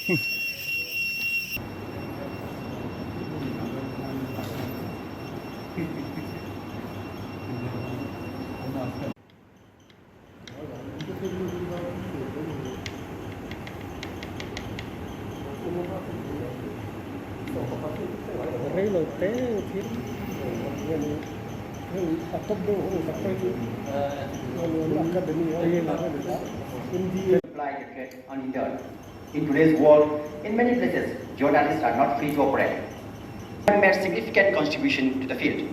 On internet. In today's world, in many places, journalists are not free to operate. He has made significant contribution to the field.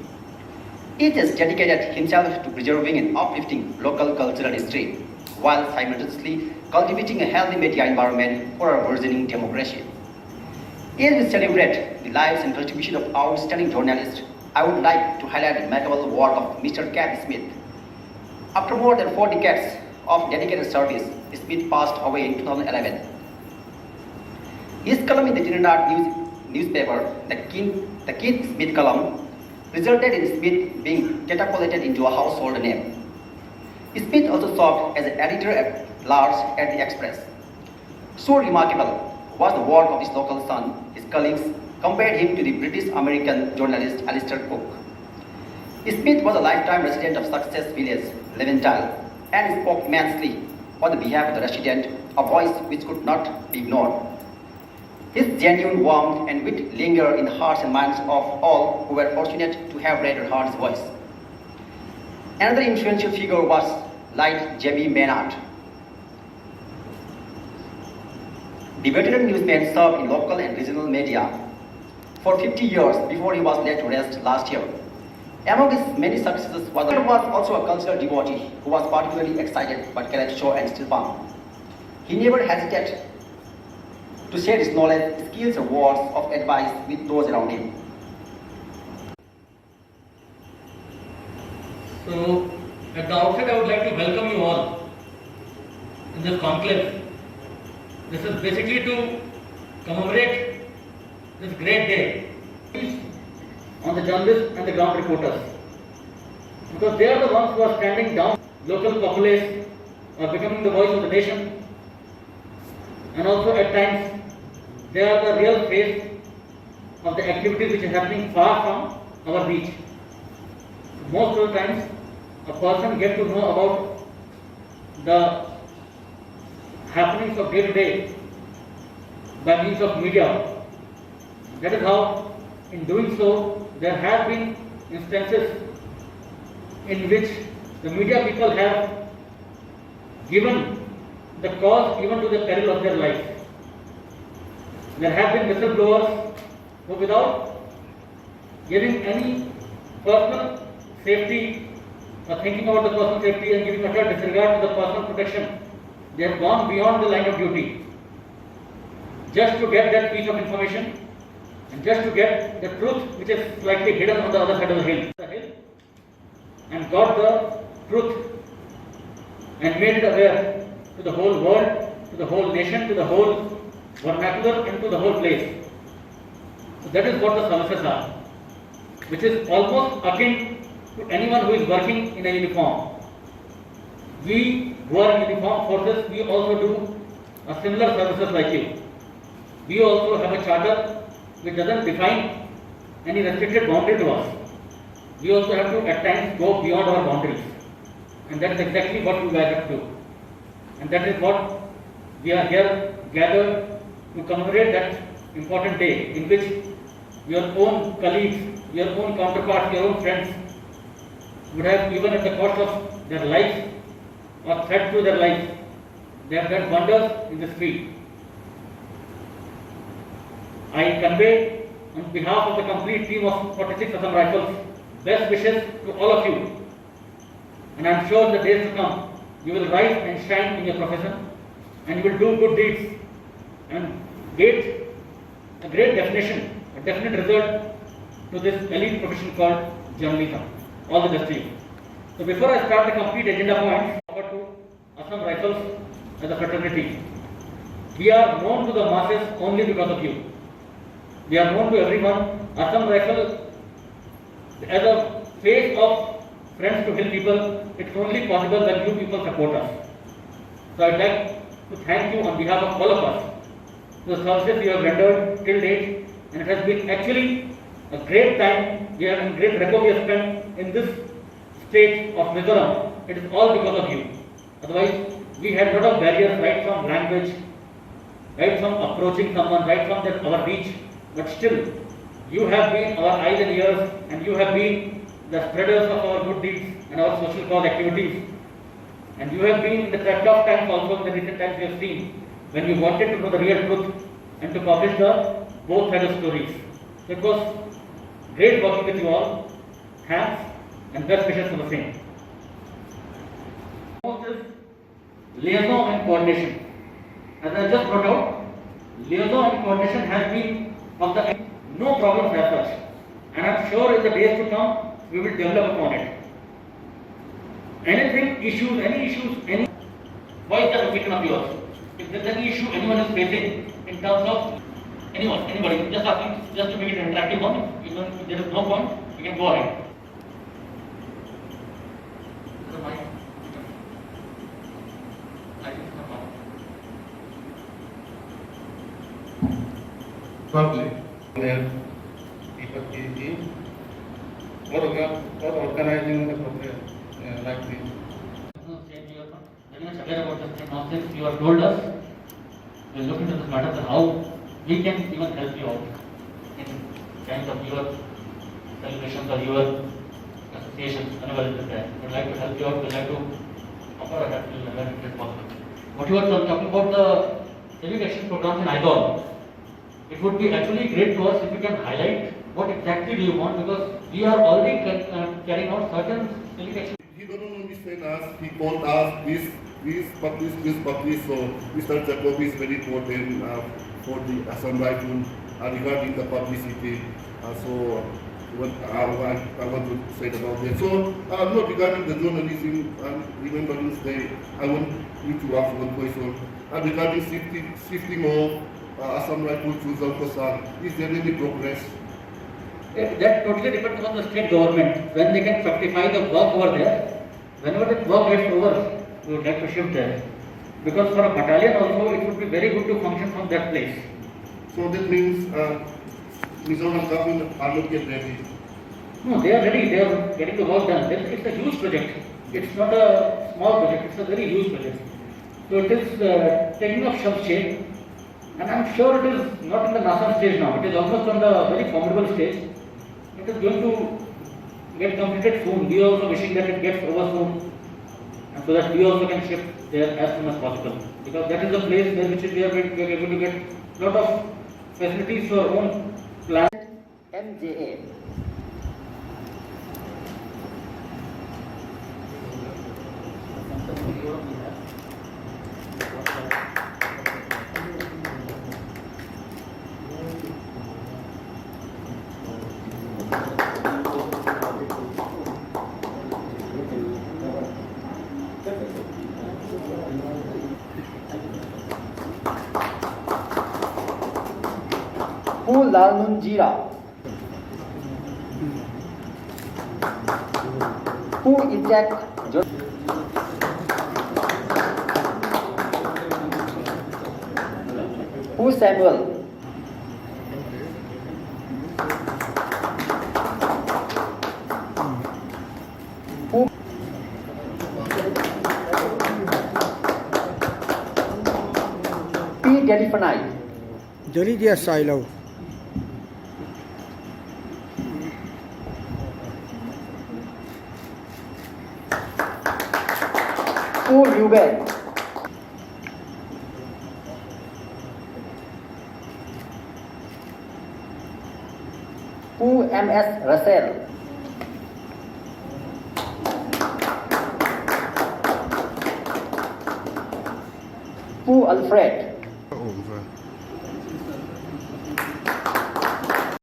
He has dedicated himself to preserving and uplifting local cultural history, while simultaneously cultivating a healthy media environment for our burgeoning democracy. As we celebrate the lives and contribution of outstanding journalists, I would like to highlight the remarkable work of Mr. Cat Smith. After more than 4 decades of dedicated service, Smith passed away in 2011. His column in the Trinidad newspaper, the Keith Smith column, resulted in Smith being catapulted into a household name. Smith also served as an editor-at-large at the Express. So remarkable was the work of his local son, his colleagues compared him to the British-American journalist Alistair Cook. Smith was a lifetime resident of Success Village, Levantine, and spoke immensely on the behalf of the resident, a voice which could not be ignored. His genuine warmth and wit linger in the hearts and minds of all who were fortunate to have read or heard his voice. Another influential figure was Light J.B. Maynard. The veteran newsman served in local and regional media for 50 years before he was laid to rest last year. Among his many successes was also a cultural devotee who was particularly excited by courageous and still calm. He never hesitated to share his knowledge, skills, and words of advice with those around him. So, at the outset, I would like to welcome you all in this conclave. This is basically to commemorate this great day on the journalists and the ground reporters, because they are the ones who are standing down. Local populace are becoming the voice of the nation, and also at times they are the real face of the activities which is happening far from our reach. Most of the times a person gets to know about the happenings of day to day by means of media. That is how, in doing so, there have been instances in which the media people have given the cause even to the peril of their life. There have been whistleblowers who, without giving any personal safety or thinking about the personal safety and giving utter disregard to the personal protection, they have gone beyond the line of duty just to get that piece of information and just to get the truth which is slightly hidden on the other side of the hill, and got the truth and made it aware to the whole world, to the whole nation, to the whole vernacular, and to the whole place. So that is what the services are, which is almost akin to anyone who is working in a uniform. We who are in uniformed forces, we also do a similar services like you. We also have a charter which doesn't define any restricted boundary to us. We also have to at times go beyond our boundaries, and that is exactly what we guys have to do. And that is what we are here gathered to commemorate that important day in which your own colleagues, your own counterparts, your own friends would have, even at the cost of their lives or threat to their lives, they have done wonders in this field. I convey on behalf of the complete team of 46 Assam Rifles best wishes to all of you, and I am sure in the days to come you will rise and shine in your profession, and you will do good deeds and get a great definition, a definite result to this elite profession called journalism. All the best to you. So before I start the complete agenda points, over to Assam Rifles as a fraternity. We are known to the masses only because of you. We are known to everyone. Assam Rifle as a face of Friends to Hill people, it's only possible when you people support us. So I'd like to thank you on behalf of all of us the services you have rendered till date, and it has been actually a great time. We have a great record we have spent in this state of Mizoram. It is all because of you. Otherwise, we had a lot of barriers, right from language, right from approaching someone, right from our reach, but still, you have been our eyes and ears, and you have been the spreaders of our good deeds and our social cause activities. And you have been in the tough times also, in the recent times we have seen, when you wanted to know the real truth and to publish the both sides of stories. So it was great working with you all. Thanks and best wishes for the same. Most is liaison and coordination. As I just brought out, liaison and coordination has been of the no problems as such. And I am sure in the days to come, we will develop upon it. Anything, any issues, any voice the opinion of yours. If there is any issue anyone is facing in terms of anybody, just asking, just to make it an interactive one, even if there is no point, you can go ahead. Probably. Or organizing the program like this. Very much aware about this thing. Now since you have told us, we will look into this matter and how we can even help you out in terms of your celebrations or your associations, whenever it is there. We would like to help you out, we would like to offer a help whenever it is possible. What you are talking about the civic action programs in IDOL, it would be actually great to us if you can highlight what exactly do you want, because we are already carrying out certain civic action. He doesn't understand us. He called us this publish. So Mr. Jacob is very important for the Assam Rifle regarding the publicity. So what I want to say about that. So not regarding the journalism and Remembrance Day, I want you to ask one question. Regarding shifting of Assam Rifle to Zalkosar, is there any progress? That totally depends on the state government, when they can fructify the work over there. Whenever the work gets over, we would like to shift there. Because for a battalion also, it would be very good to function from that place. So that means Mizoram government are not yet ready. No, they are ready, they are getting the work done. It's a huge project. It's not a small project, it's a very huge project. So it is taking up some shape. And I am sure it is not in the nascent stage now, it is almost on the very formidable stage. It is going to get completed soon. We are also wishing that it gets over soon, and so that we also can shift there as soon as possible. Because that is the place where which we are able to get a lot of facilities for our own plan. MJA. Who Lalmun Jira? Who Ijak Who Samuel? Who P. Telephonite? Jadi dia silo. Who Ruben? Who MS Russell? Who Alfred?